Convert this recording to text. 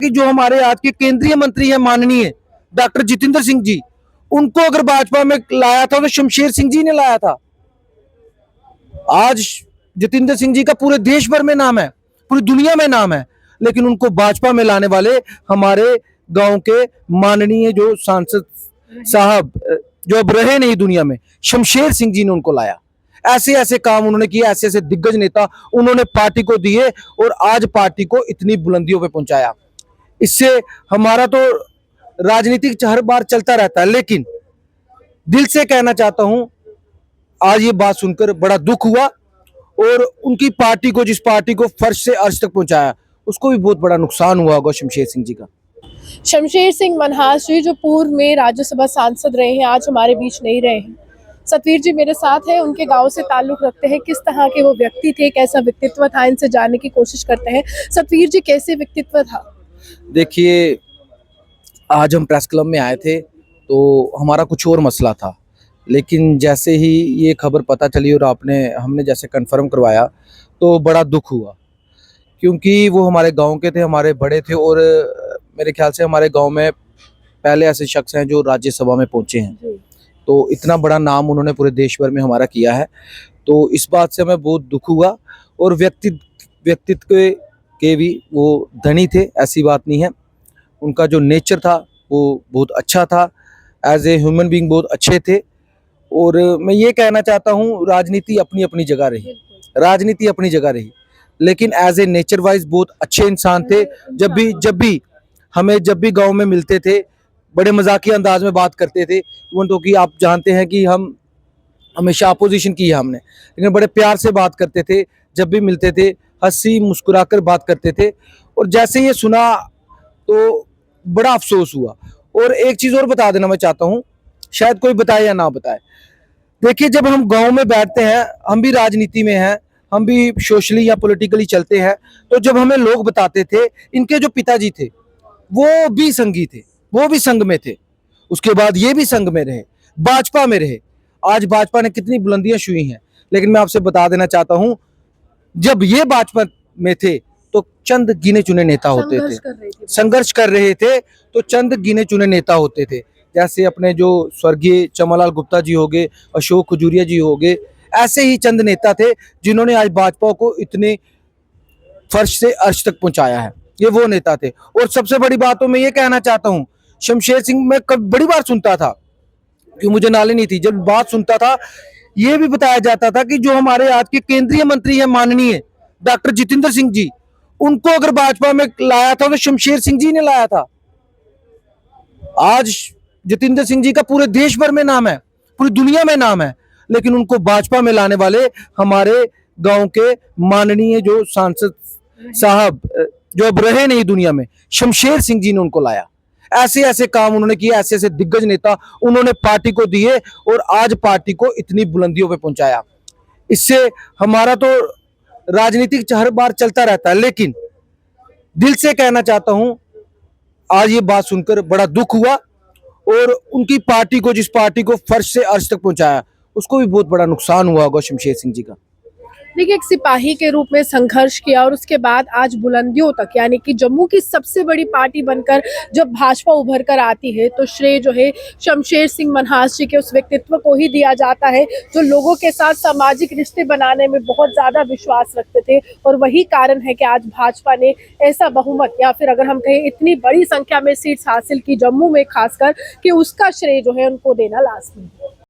कि जो हमारे आज के केंद्रीय मंत्री हैं माननीय डॉक्टर जितेंद्र सिंह जी, उनको अगर भाजपा में लाया था तो शमशेर सिंह जी ने लाया था। आज जितेंद्र सिंह जी का पूरे देश भर में नाम है, पूरी दुनिया में नाम है, लेकिन उनको भाजपा में लाने वाले हमारे गांव के माननीय जो सांसद साहब जो अब रहे नहीं दुनिया में, शमशेर सिंह जी ने उनको लाया। ऐसे ऐसे काम उन्होंने किए, ऐसे ऐसे दिग्गज नेता उन्होंने पार्टी को दिए और आज पार्टी को इतनी बुलंदियों पे पहुंचाया। इससे हमारा तो राजनीतिक हर बार चलता रहता है, लेकिन दिल से कहना चाहता हूं, आज ये बात सुनकर बड़ा दुख हुआ और उनकी पार्टी को, जिस पार्टी को फर्श से अर्श तक पहुंचाया, उसको भी बहुत बड़ा नुकसान हुआ होगा शमशेर सिंह जी का। शमशेर सिंह मनहास जी जो पूर्व में राज्यसभा सांसद रहे हैं, आज हमारे बीच नहीं रहे हैं। सतवीर जी मेरे साथ हैं, उनके गांव से ताल्लुक रखते हैं। किस तरह के वो व्यक्ति थे, कैसा व्यक्तित्व था, इनसे जानने की कोशिश करते हैं। सतवीर जी, कैसे व्यक्तित्व था? देखिए, आज हम प्रेस क्लब में आए थे तो हमारा कुछ और मसला था, लेकिन जैसे ही ये खबर पता चली और हमने जैसे कंफर्म करवाया तो बड़ा दुख हुआ, क्योंकि वो हमारे गांव के थे, हमारे बड़े थे और मेरे ख्याल से हमारे गांव में पहले ऐसे शख्स हैं जो राज्यसभा में पहुंचे हैं। तो इतना बड़ा नाम उन्होंने पूरे देश भर में हमारा किया है, तो इस बात से हमें बहुत दुख हुआ। और व्यक्तित्व के भी वो धनी थे, ऐसी बात नहीं है। उनका जो नेचर था वो बहुत अच्छा था, एज ए ह्यूमन बीइंग बहुत अच्छे थे। और मैं ये कहना चाहता हूँ, राजनीति अपनी अपनी जगह रही, राजनीति अपनी जगह रही, लेकिन एज ए नेचर वाइज बहुत अच्छे इंसान थे। जब भी गांव में मिलते थे, बड़े मजाकिया अंदाज में बात करते थे। इवन तो कि आप जानते हैं कि हम हमेशा अपोजिशन की है हमने, लेकिन बड़े प्यार से बात करते थे। जब भी मिलते थे हंसी मुस्कुराकर बात करते थे। और जैसे ये सुना तो बड़ा अफसोस हुआ। और एक चीज और बता देना मैं चाहता हूँ, शायद कोई बताए या ना बताए। देखिए, जब हम गांव में बैठते हैं, हम भी राजनीति में हैं, हम भी सोशली या पॉलिटिकली चलते हैं, तो जब हमें लोग बताते थे, इनके जो पिताजी थे वो भी संघी थे, वो भी संघ में थे, उसके बाद ये भी संघ में रहे, भाजपा में रहे। आज भाजपा ने कितनी बुलंदियां छुई हैं, लेकिन मैं आपसे बता देना चाहता हूं, जब ये भाजपा में थे तो चंद गिने चुने नेता होते थे, संघर्ष कर रहे थे तो चंद गिने चुने नेता होते थे। जैसे अपने जो स्वर्गीय चमनलाल गुप्ता जी हो गए, अशोक खजूरिया जी हो गए, ऐसे ही चंद नेता थे जिन्होंने आज भाजपा को इतने फर्श से अर्श तक पहुंचाया है। ये वो नेता थे। और सबसे बड़ी बात तो मैं ये कहना चाहता हूँ, शमशेर सिंह मैं बड़ी बार सुनता था कि मुझे नाले नहीं थी, जब बात सुनता था ये भी बताया जाता था कि जो हमारे आज के केंद्रीय मंत्री हैं माननीय डॉक्टर जितेंद्र सिंह जी, उनको अगर भाजपा में लाया था तो शमशेर सिंह जी ने लाया था। आज जितेंद्र सिंह जी का पूरे देश भर में नाम है, पूरी दुनिया में नाम है, लेकिन उनको भाजपा में लाने वाले हमारे गांव के माननीय जो सांसद साहब जो अब रहे नहीं दुनिया में, शमशेर सिंह जी ने उनको लाया। ऐसे ऐसे काम उन्होंने किए, ऐसे ऐसे दिग्गज नेता उन्होंने पार्टी को दिए और आज पार्टी को इतनी बुलंदियों पे पहुंचाया। इससे हमारा तो राजनीतिक हर बार चलता रहता है, लेकिन दिल से कहना चाहता हूं, आज ये बात सुनकर बड़ा दुख हुआ और उनकी पार्टी को, जिस पार्टी को फर्श से अर्श तक पहुंचाया, उसको भी बहुत बड़ा नुकसान हुआ होगा शमशेर सिंह जी का। देखिए, एक सिपाही के रूप में संघर्ष किया और उसके बाद आज बुलंदियों तक, यानी कि जम्मू की सबसे बड़ी पार्टी बनकर जब भाजपा उभर कर आती है, तो श्रेय जो है शमशेर सिंह मनहास जी के उस व्यक्तित्व को ही दिया जाता है जो लोगों के साथ सामाजिक रिश्ते बनाने में बहुत ज्यादा विश्वास रखते थे। और वही कारण है कि आज भाजपा ने ऐसा बहुमत, या फिर अगर हम कहें इतनी बड़ी संख्या में सीट्स हासिल की जम्मू में खासकर, कि उसका श्रेय जो है उनको देना लाजमी है।